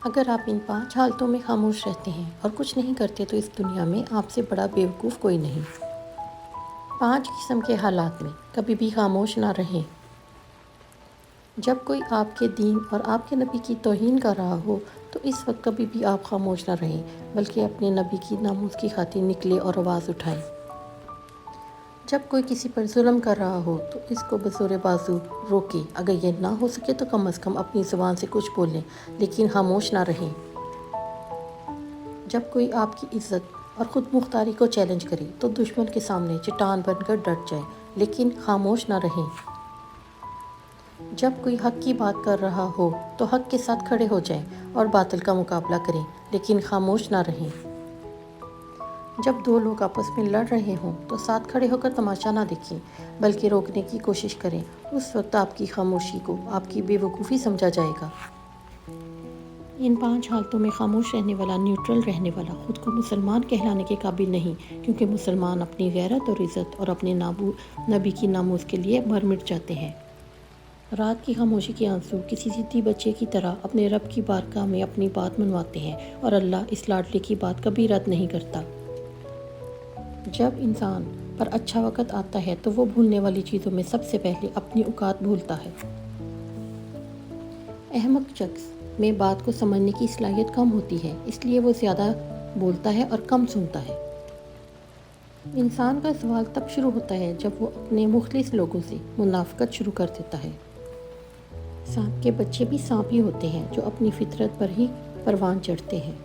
اگر آپ ان 5 حالتوں میں خاموش رہتے ہیں اور کچھ نہیں کرتے تو اس دنیا میں آپ سے بڑا بیوقوف کوئی نہیں۔ 5 قسم کے حالات میں کبھی بھی خاموش نہ رہیں۔ جب کوئی آپ کے دین اور آپ کے نبی کی توہین کر رہا ہو تو اس وقت کبھی بھی آپ خاموش نہ رہیں بلکہ اپنے نبی کی ناموس کی خاطر نکلے اور آواز اٹھائیں۔ جب کوئی کسی پر ظلم کر رہا ہو تو اس کو بزور بازو روکے، اگر یہ نہ ہو سکے تو کم از کم اپنی زبان سے کچھ بولیں لیکن خاموش نہ رہیں۔ جب کوئی آپ کی عزت اور خود مختاری کو چیلنج کرے تو دشمن کے سامنے چٹان بن کر ڈٹ جائیں لیکن خاموش نہ رہیں۔ جب کوئی حق کی بات کر رہا ہو تو حق کے ساتھ کھڑے ہو جائیں اور باطل کا مقابلہ کریں لیکن خاموش نہ رہیں۔ جب 2 لوگ آپس میں لڑ رہے ہوں تو ساتھ کھڑے ہو کر تماشا نہ دیکھیں بلکہ روکنے کی کوشش کریں، اس وقت آپ کی خاموشی کو آپ کی بے وقوفی سمجھا جائے گا۔ ان 5 حالتوں میں خاموش رہنے والا، نیوٹرل رہنے والا، خود کو مسلمان کہلانے کے قابل نہیں، کیونکہ مسلمان اپنی غیرت اور عزت اور اپنے نبی کی ناموس کے لیے مر مٹ جاتے ہیں۔ رات کی خاموشی کے آنسو کسی ضدی بچے کی طرح اپنے رب کی بارگاہ میں اپنی بات منواتے ہیں اور اللہ اس لاڈلے کی بات کبھی رد نہیں کرتا۔ جب انسان پر اچھا وقت آتا ہے تو وہ بھولنے والی چیزوں میں سب سے پہلے اپنی اوقات بھولتا ہے۔ احمق شخص میں بات کو سمجھنے کی صلاحیت کم ہوتی ہے، اس لیے وہ زیادہ بولتا ہے اور کم سنتا ہے۔ انسان کا زوال تب شروع ہوتا ہے جب وہ اپنے مخلص لوگوں سے منافقت شروع کر دیتا ہے۔ سانپ کے بچے بھی سانپ ہی ہوتے ہیں جو اپنی فطرت پر ہی پروان چڑھتے ہیں۔